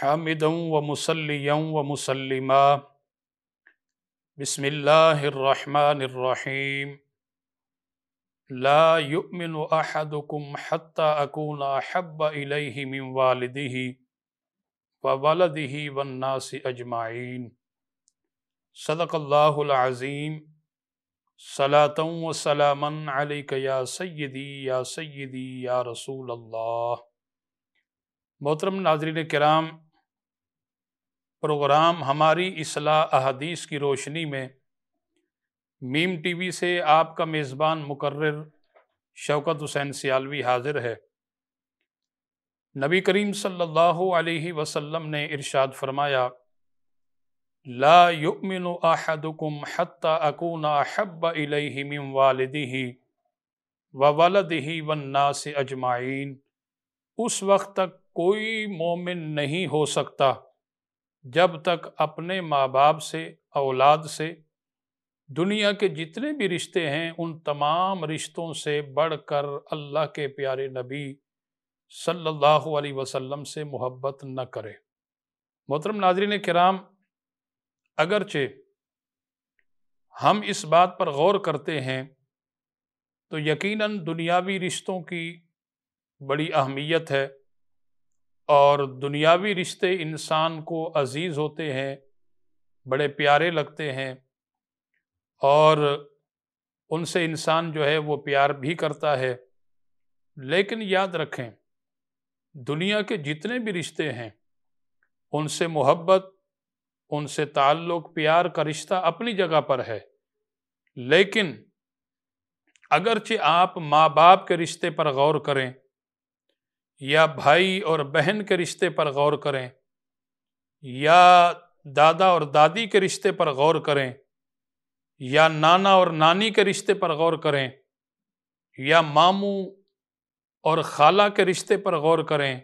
حامدا ومصليا ومسلما بسم الله الرحمن الرحيم لا يؤمن أحدكم حتى أكون أحب إليه من والده وولده والناس أجمعين صدق الله العظيم صلاة وسلاما عليك يا سيدي يا رسول اللہ۔ محترم ناظرین کرام، پروگرام ہماری اصلاح احادیث کی روشنی میں میم ٹی وی سے آپ کا میزبان مقرر شوکت حسین سیالوی حاضر ہے۔ نبی کریم صلی اللہ علیہ وسلم نے ارشاد فرمایا، لا یؤمن احدکم حتی اکون احب الیہ من والدہ وولدہ والناس اجمعین۔ اس وقت تک کوئی مومن نہیں ہو سکتا جب تک اپنے ماں باپ سے، اولاد سے، دنیا کے جتنے بھی رشتے ہیں ان تمام رشتوں سے بڑھ کر اللہ کے پیارے نبی صلی اللہ علیہ وسلم سے محبت نہ کرے۔ محترم ناظرین کرام، اگرچہ ہم اس بات پر غور کرتے ہیں تو یقیناً دنیاوی رشتوں کی بڑی اہمیت ہے، اور دنیاوی رشتے انسان کو عزیز ہوتے ہیں، بڑے پیارے لگتے ہیں، اور ان سے انسان جو ہے وہ پیار بھی کرتا ہے۔ لیکن یاد رکھیں، دنیا کے جتنے بھی رشتے ہیں ان سے محبت، ان سے تعلق، پیار کا رشتہ اپنی جگہ پر ہے، لیکن اگرچہ آپ ماں باپ کے رشتے پر غور کریں، یا بھائی اور بہن کے رشتے پر غور کریں، یا دادا اور دادی کے رشتے پر غور کریں، یا نانا اور نانی کے رشتے پر غور کریں، یا ماموں اور خالہ کے رشتے پر غور کریں،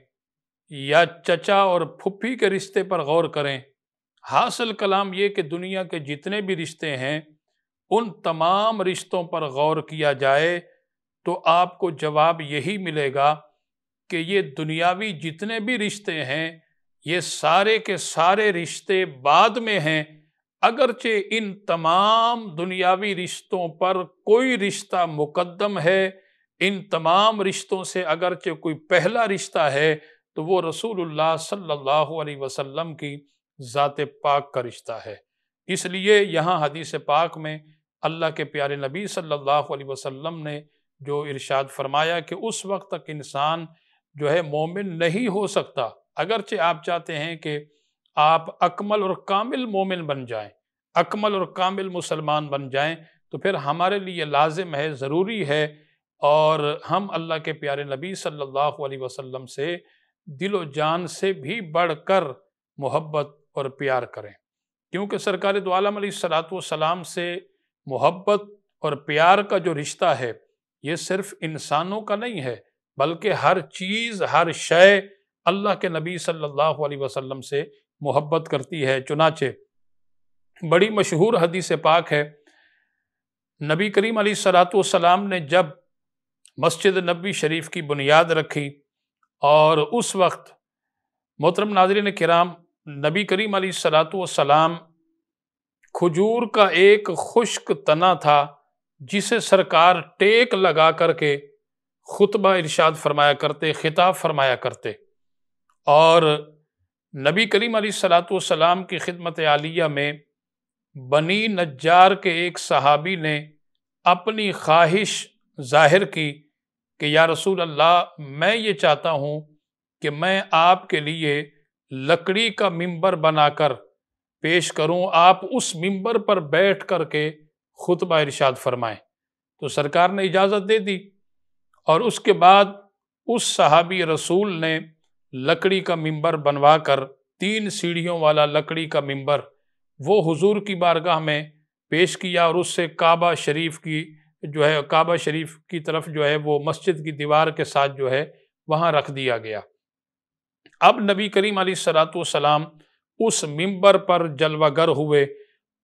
یا چچا اور پھپھی کے رشتے پر غور کریں، حاصل کلام یہ کہ دنیا کے جتنے بھی رشتے ہیں ان تمام رشتوں پر غور کیا جائے تو آپ کو جواب یہی ملے گا کہ یہ دنیاوی جتنے بھی رشتے ہیں یہ سارے کے سارے رشتے بعد میں ہیں، اگرچہ ان تمام دنیاوی رشتوں پر کوئی رشتہ مقدم ہے، ان تمام رشتوں سے اگرچہ کوئی پہلا رشتہ ہے تو وہ رسول اللہ صلی اللہ علیہ وسلم کی ذات پاک کا رشتہ ہے۔ اس لیے یہاں حدیث پاک میں اللہ کے پیارے نبی صلی اللہ علیہ وسلم نے جو ارشاد فرمایا کہ اس وقت تک انسان جو ہے مومن نہیں ہو سکتا، اگرچہ آپ چاہتے ہیں کہ آپ اکمل اور کامل مومن بن جائیں، اکمل اور کامل مسلمان بن جائیں، تو پھر ہمارے لیے لازم ہے، ضروری ہے، اور ہم اللہ کے پیارے نبی صلی اللہ علیہ وسلم سے دل و جان سے بھی بڑھ کر محبت اور پیار کریں، کیونکہ سرکار دو عالم علیہ السلام سے محبت اور پیار کا جو رشتہ ہے یہ صرف انسانوں کا نہیں ہے، بلکہ ہر چیز، ہر شے اللہ کے نبی صلی اللہ علیہ وسلم سے محبت کرتی ہے۔ چنانچہ بڑی مشہور حدیث پاک ہے، نبی کریم علیہ السلام نے جب مسجد نبوی شریف کی بنیاد رکھی، اور اس وقت محترم ناظرین کرام نبی کریم علیہ السلام کھجور کا ایک خشک تنا تھا جسے سرکار ٹیک لگا کر کے خطبہ ارشاد فرمایا کرتے، خطاب فرمایا کرتے، اور نبی کریم علیہ السلام کی خدمت عالیہ میں بنی نجار کے ایک صحابی نے اپنی خواہش ظاہر کی کہ یا رسول اللہ، میں یہ چاہتا ہوں کہ میں آپ کے لیے لکڑی کا ممبر بنا کر پیش کروں، آپ اس ممبر پر بیٹھ کر کے خطبہ ارشاد فرمائیں۔ تو سرکار نے اجازت دے دی، اور اس کے بعد اس صحابی رسول نے لکڑی کا ممبر بنوا کر، 3 سیڑھیوں والا لکڑی کا ممبر، وہ حضور کی بارگاہ میں پیش کیا، اور اس سے کعبہ شریف کی طرف جو ہے وہ مسجد کی دیوار کے ساتھ جو ہے وہاں رکھ دیا گیا۔ اب نبی کریم علیہ السلام اس ممبر پر جلوہ گر ہوئے،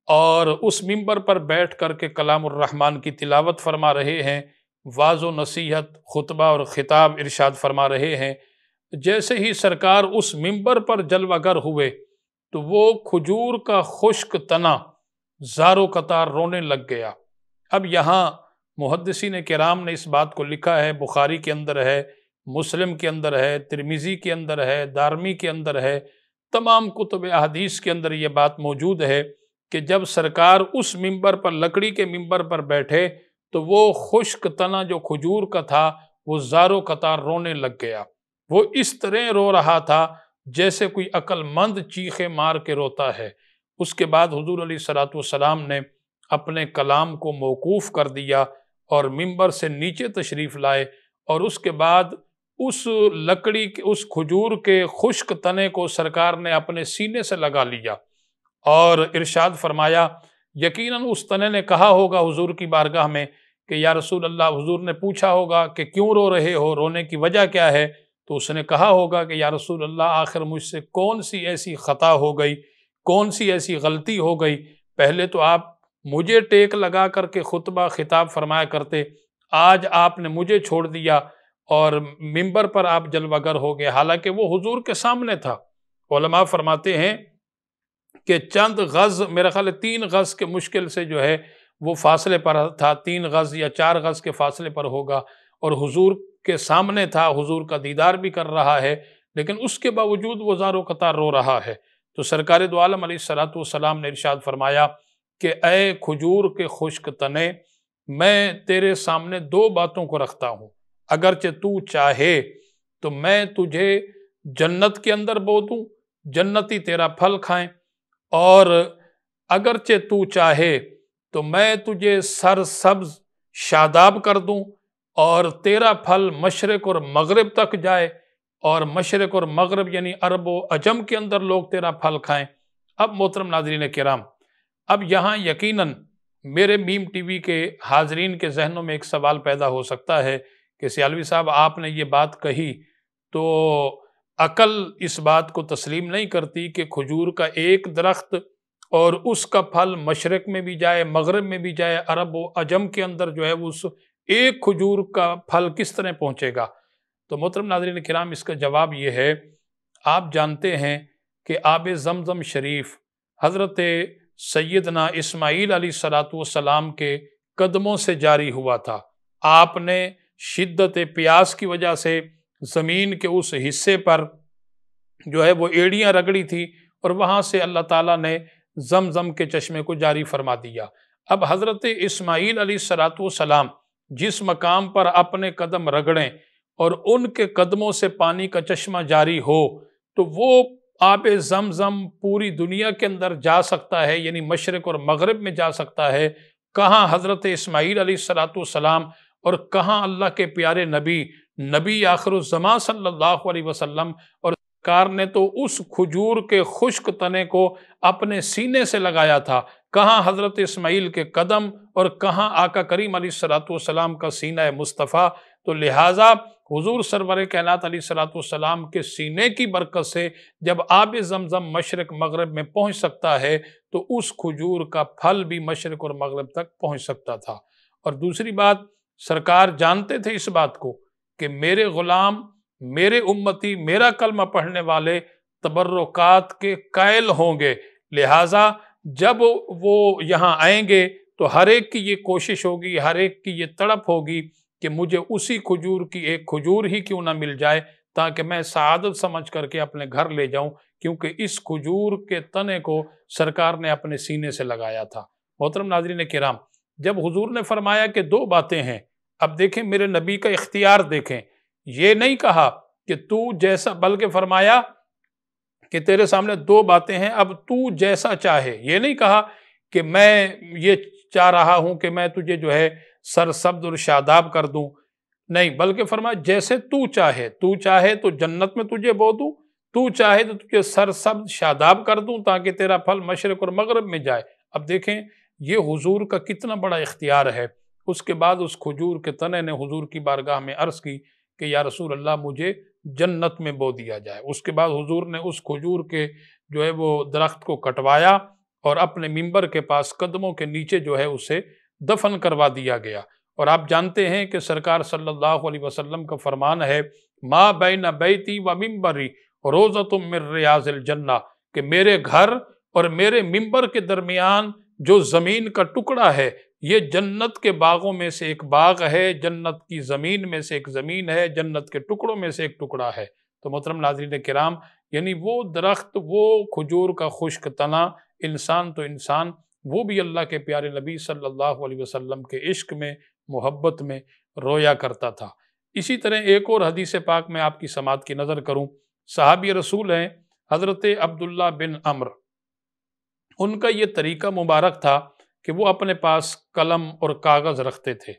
اور اس ممبر پر بیٹھ کر کے کلام الرحمن کی تلاوت فرما رہے ہیں، واعظ و نصیحت، خطبہ اور خطاب ارشاد فرما رہے ہیں۔ جیسے ہی سرکار اس منبر پر جلوہ گر ہوئے تو وہ کھجور کا خشک تنا زارو قطار رونے لگ گیا۔ اب یہاں محدثین کرام نے اس بات کو لکھا ہے، بخاری کے اندر ہے، مسلم کے اندر ہے، ترمذی کے اندر ہے، دارمی کے اندر ہے، تمام کتب احادیث کے اندر یہ بات موجود ہے کہ جب سرکار اس منبر پر، لکڑی کے منبر پر بیٹھے تو وہ خشک تنا جو کھجور کا تھا وہ زارو قطار رونے لگ گیا۔ وہ اس طرح رو رہا تھا جیسے کوئی عقل مند چیخے مار کے روتا ہے۔ اس کے بعد حضور علیہ الصلوۃ والسلام نے اپنے کلام کو موقوف کر دیا اور منبر سے نیچے تشریف لائے، اور اس کے بعد اس لکڑی کے، اس کھجور کے خشک تنے کو سرکار نے اپنے سینے سے لگا لیا اور ارشاد فرمایا، یقیناً اس تنے نے کہا ہوگا حضور کی بارگاہ میں کہ یا رسول اللہ، حضور نے پوچھا ہوگا کہ کیوں رو رہے ہو، رونے کی وجہ کیا ہے؟ تو اس نے کہا ہوگا کہ یا رسول اللہ، آخر مجھ سے کون سی ایسی خطا ہو گئی، کون سی ایسی غلطی ہو گئی؟ پہلے تو آپ مجھے ٹیک لگا کر کے خطبہ خطاب فرمایا کرتے، آج آپ نے مجھے چھوڑ دیا اور منبر پر آپ جلوہ گر ہو گئے، حالانکہ وہ حضور کے سامنے تھا۔ علماء فرماتے ہیں کہ چند غز، میرا خیال ہے 3 غز کے مشکل سے جو ہے وہ فاصلے پر تھا، 3 غز یا 4 غز کے فاصلے پر ہوگا، اور حضور کے سامنے تھا، حضور کا دیدار بھی کر رہا ہے، لیکن اس کے باوجود وہ زارو قطار رو رہا ہے۔ تو سرکار دو عالم علیہ الصلوۃ والسلام نے ارشاد فرمایا کہ اے کھجور کے خشک تنے، میں تیرے سامنے 2 باتوں کو رکھتا ہوں، اگرچہ تو چاہے تو میں تجھے جنت کے اندر بو دوں، جنتی تیرا پھل کھائیں، اور اگرچہ تو چاہے تو میں تجھے سرسبز شاداب کر دوں اور تیرا پھل مشرق اور مغرب تک جائے، اور مشرق اور مغرب یعنی عرب و عجم کے اندر لوگ تیرا پھل کھائیں۔ اب محترم ناظرین کرام، اب یہاں یقیناً میرے میم ٹی وی کے حاضرین کے ذہنوں میں ایک سوال پیدا ہو سکتا ہے کہ سیالوی صاحب، آپ نے یہ بات کہی تو عقل اس بات کو تسلیم نہیں کرتی کہ کھجور کا ایک درخت اور اس کا پھل مشرق میں بھی جائے، مغرب میں بھی جائے، عرب و عجم کے اندر جو ہے اس ایک کھجور کا پھل کس طرح پہنچے گا؟ تو محترم ناظرین کرام، اس کا جواب یہ ہے، آپ جانتے ہیں کہ آب زمزم شریف حضرت سیدنا اسماعیل علیہ الصلوۃ والسلام کے قدموں سے جاری ہوا تھا۔ آپ نے شدت پیاس کی وجہ سے زمین کے اس حصے پر جو ہے وہ ایڑیاں رگڑی تھی، اور وہاں سے اللہ تعالیٰ نے زمزم کے چشمے کو جاری فرما دیا۔ اب حضرت اسماعیل علیہ الصلوۃ والسلام جس مقام پر اپنے قدم رگڑیں اور ان کے قدموں سے پانی کا چشمہ جاری ہو، تو وہ آب زمزم پوری دنیا کے اندر جا سکتا ہے، یعنی مشرق اور مغرب میں جا سکتا ہے۔ کہاں حضرت اسماعیل علیہ الصلوۃ والسلام اور کہاں اللہ کے پیارے نبی آخر الزمان صلی اللہ علیہ وسلم، اور سرکار نے تو اس کھجور کے خشک تنے کو اپنے سینے سے لگایا تھا۔ کہاں حضرت اسماعیل کے قدم اور کہاں آقا کریم علیہ الصلوۃ والسلام کا سینہ مصطفیٰ؟ تو لہٰذا حضور سرور کائنات علیہ الصلوۃ والسلام کے سینے کی برکت سے جب آب زمزم مشرق مغرب میں پہنچ سکتا ہے تو اس کھجور کا پھل بھی مشرق اور مغرب تک پہنچ سکتا تھا۔ اور دوسری بات، سرکار جانتے تھے اس بات کو کہ میرے غلام، میرے امتی، میرا کلمہ پڑھنے والے تبرکات کے قائل ہوں گے، لہٰذا جب وہ یہاں آئیں گے تو ہر ایک کی یہ کوشش ہوگی، ہر ایک کی یہ تڑپ ہوگی کہ مجھے اسی کھجور کی ایک کھجور ہی کیوں نہ مل جائے تاکہ میں سعادت سمجھ کر کے اپنے گھر لے جاؤں، کیونکہ اس کھجور کے تنے کو سرکار نے اپنے سینے سے لگایا تھا۔ محترم ناظرین کرام، جب حضور نے فرمایا کہ 2 باتیں ہیں، اب دیکھیں میرے نبی کا اختیار دیکھیں، یہ نہیں کہا کہ تو جیسا، بلکہ فرمایا کہ تیرے سامنے 2 باتیں ہیں، اب تو جیسا چاہے۔ یہ نہیں کہا کہ میں یہ چاہ رہا ہوں کہ میں تجھے جو ہے سرسبز اور شاداب کر دوں، نہیں، بلکہ فرمایا جیسے تو چاہے تو جنت میں تجھے بو دوں، تو چاہے تو تجھے سرسبز شاداب کر دوں تاکہ تیرا پھل مشرق اور مغرب میں جائے۔ اب دیکھیں یہ حضور کا کتنا بڑا اختیار ہے۔ اس کے بعد اس کھجور کے تنے نے حضور کی بارگاہ میں عرض کی کہ یا رسول اللہ، مجھے جنت میں بو دیا جائے۔ اس کے بعد حضور نے اس کھجور کے جو ہے وہ درخت کو کٹوایا اور اپنے منبر کے پاس قدموں کے نیچے جو ہے اسے دفن کروا دیا گیا۔ اور آپ جانتے ہیں کہ سرکار صلی اللہ علیہ وسلم کا فرمان ہے، ما بین بیتی و ممبری روضۃ من ریاض الجنہ، کہ میرے گھر اور میرے ممبر کے درمیان جو زمین کا ٹکڑا ہے یہ جنت کے باغوں میں سے ایک باغ ہے، جنت کی زمین میں سے ایک زمین ہے، جنت کے ٹکڑوں میں سے ایک ٹکڑا ہے۔ تو محترم ناظرین کرام، یعنی وہ درخت، وہ کھجور کا خشک تنا، انسان تو انسان، وہ بھی اللہ کے پیارے نبی صلی اللہ علیہ وسلم کے عشق میں، محبت میں رویا کرتا تھا۔ اسی طرح ایک اور حدیث پاک میں آپ کی سماعت کی نظر کروں، صحابی رسول ہیں حضرت عبداللہ بن عمر، ان کا یہ طریقہ مبارک تھا کہ وہ اپنے پاس قلم اور کاغذ رکھتے تھے۔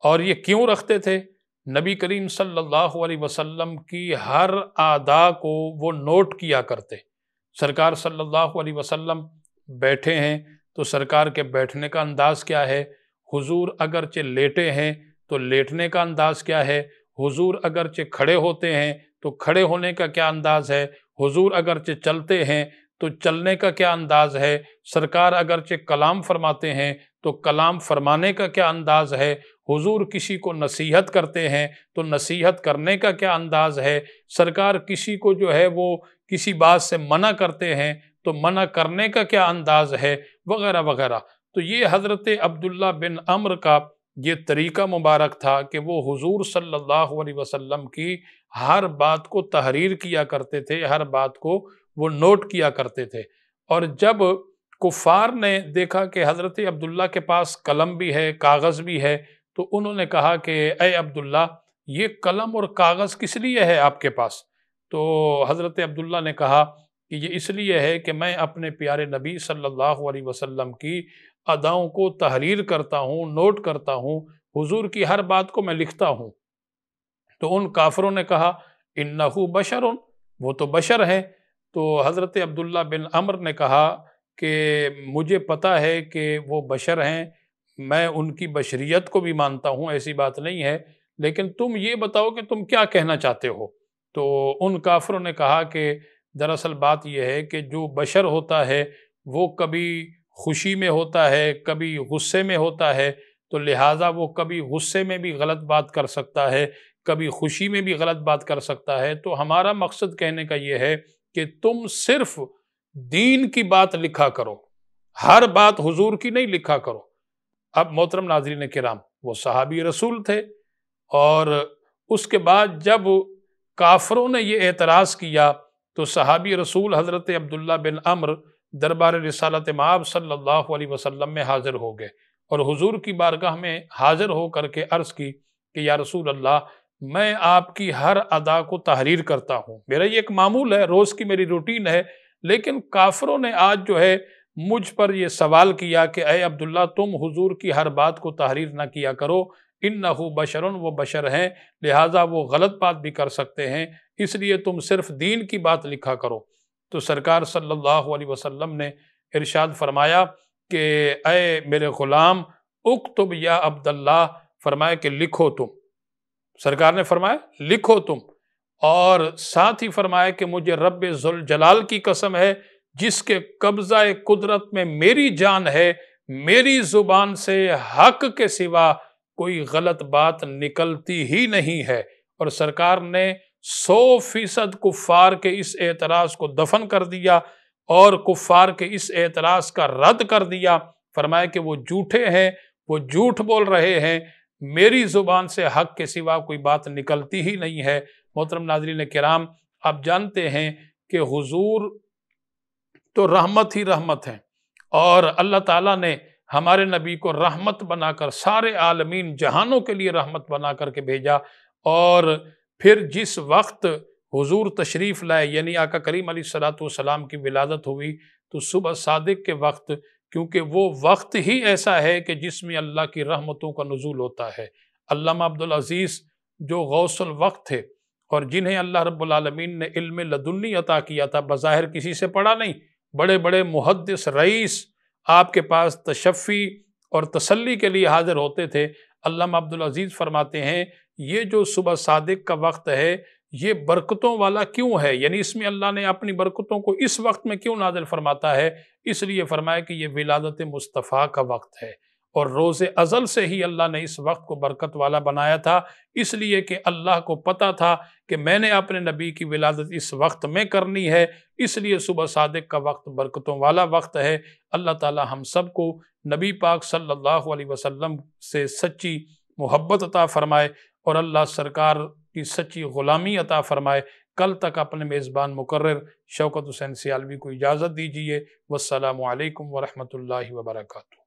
اور یہ کیوں رکھتے تھے؟ نبی کریم صلی اللہ علیہ وسلم کی ہر ادا کو وہ نوٹ کیا کرتے۔ سرکار صلی اللہ علیہ وسلم بیٹھے ہیں تو سرکار کے بیٹھنے کا انداز کیا ہے، حضور اگرچہ لیٹے ہیں تو لیٹنے کا انداز کیا ہے، حضور اگرچہ کھڑے ہوتے ہیں تو کھڑے ہونے کا کیا انداز ہے، حضور اگرچہ چلتے ہیں تو چلنے کا کیا انداز ہے، سرکار اگرچہ کلام فرماتے ہیں تو کلام فرمانے کا کیا انداز ہے، حضور کسی کو نصیحت کرتے ہیں تو نصیحت کرنے کا کیا انداز ہے، سرکار کسی کو جو ہے وہ کسی بات سے منع کرتے ہیں تو منع کرنے کا کیا انداز ہے، وغیرہ وغیرہ۔ تو یہ حضرت عبداللہ بن عمر کا یہ طریقہ مبارک تھا کہ وہ حضور صلی اللہ علیہ وسلم کی ہر بات کو تحریر کیا کرتے تھے، ہر بات کو وہ نوٹ کیا کرتے تھے۔ اور جب کفار نے دیکھا کہ حضرت عبداللہ کے پاس قلم بھی ہے، کاغذ بھی ہے، تو انہوں نے کہا کہ اے عبداللہ، یہ قلم اور کاغذ کس لیے ہے آپ کے پاس؟ تو حضرت عبداللہ نے کہا کہ یہ اس لیے ہے کہ میں اپنے پیارے نبی صلی اللہ علیہ وسلم کی اداؤں کو تحریر کرتا ہوں، نوٹ کرتا ہوں، حضور کی ہر بات کو میں لکھتا ہوں۔ تو ان کافروں نے کہا انہو بشر، وہ تو بشر ہے۔ تو حضرت عبداللہ بن عمر نے کہا کہ مجھے پتہ ہے کہ وہ بشر ہیں، میں ان کی بشریت کو بھی مانتا ہوں، ایسی بات نہیں ہے، لیکن تم یہ بتاؤ کہ تم کیا کہنا چاہتے ہو؟ تو ان کافروں نے کہا کہ دراصل بات یہ ہے کہ جو بشر ہوتا ہے وہ کبھی خوشی میں ہوتا ہے، کبھی غصے میں ہوتا ہے، تو لہٰذا وہ کبھی غصے میں بھی غلط بات کر سکتا ہے، کبھی خوشی میں بھی غلط بات کر سکتا ہے۔ تو ہمارا مقصد کہنے کا یہ ہے کہ تم صرف دین کی بات لکھا کرو، ہر بات حضور کی نہیں لکھا کرو۔ اب محترم ناظرین کرام، وہ صحابی رسول تھے، اور اس کے بعد جب کافروں نے یہ اعتراض کیا تو صحابی رسول حضرت عبداللہ بن عمر دربار رسالت مآب صلی اللہ علیہ وسلم میں حاضر ہو گئے، اور حضور کی بارگاہ میں حاضر ہو کر کے عرض کی کہ یا رسول اللہ، میں آپ کی ہر ادا کو تحریر کرتا ہوں، میرا یہ ایک معمول ہے، روز کی میری روٹین ہے، لیکن کافروں نے آج جو ہے مجھ پر یہ سوال کیا کہ اے عبداللہ، تم حضور کی ہر بات کو تحریر نہ کیا کرو، انہو بشرن، وہ بشر ہیں، لہٰذا وہ غلط بات بھی کر سکتے ہیں، اس لیے تم صرف دین کی بات لکھا کرو۔ تو سرکار صلی اللہ علیہ وسلم نے ارشاد فرمایا کہ اے میرے غلام، اکتب یا عبداللہ، فرمایا کہ لکھو تم، سرکار نے فرمایا لکھو تم، اور ساتھ ہی فرمایا کہ مجھے رب ذوالجلال کی قسم ہے جس کے قبضہ قدرت میں میری جان ہے، میری زبان سے حق کے سوا کوئی غلط بات نکلتی ہی نہیں ہے۔ اور سرکار نے 100% کفار کے اس اعتراض کو دفن کر دیا اور کفار کے اس اعتراض کا رد کر دیا، فرمایا کہ وہ جھوٹے ہیں، وہ جھوٹ بول رہے ہیں، میری زبان سے حق کے سوا کوئی بات نکلتی ہی نہیں ہے۔ محترم ناظرین کرام، آپ جانتے ہیں کہ حضور تو رحمت ہی رحمت ہیں، اور اللہ تعالیٰ نے ہمارے نبی کو رحمت بنا کر، سارے عالمین جہانوں کے لیے رحمت بنا کر کے بھیجا۔ اور پھر جس وقت حضور تشریف لائے، یعنی آقا کریم علیہ السلام کی ولادت ہوئی، تو صبح صادق کے وقت، کیونکہ وہ وقت ہی ایسا ہے کہ جس میں اللہ کی رحمتوں کا نزول ہوتا ہے۔ علامہ عبدالعزیز جو غوث الوقت تھے، اور جنہیں اللہ رب العالمین نے علم لدنی عطا کیا تھا، بظاہر کسی سے پڑھا نہیں، بڑے بڑے محدث رئیس آپ کے پاس تشفی اور تسلی کے لیے حاضر ہوتے تھے۔ علامہ عبدالعزیز فرماتے ہیں یہ جو صبح صادق کا وقت ہے یہ برکتوں والا کیوں ہے، یعنی اس میں اللہ نے اپنی برکتوں کو اس وقت میں کیوں نازل فرماتا ہے؟ اس لیے فرمایا کہ یہ ولادت مصطفیٰ کا وقت ہے، اور روز ازل سے ہی اللہ نے اس وقت کو برکت والا بنایا تھا، اس لیے کہ اللہ کو پتہ تھا کہ میں نے اپنے نبی کی ولادت اس وقت میں کرنی ہے، اس لیے صبح صادق کا وقت برکتوں والا وقت ہے۔ اللہ تعالی ہم سب کو نبی پاک صلی اللہ علیہ وسلم سے سچی محبت عطا فرمائے اور اللہ سرکار کی سچی غلامی عطا فرمائے۔ کل تک اپنے میزبان مقرر شوکت حسین سیالوی کو اجازت دیجیے۔ والسلام علیکم ورحمۃ اللہ وبرکاتہ۔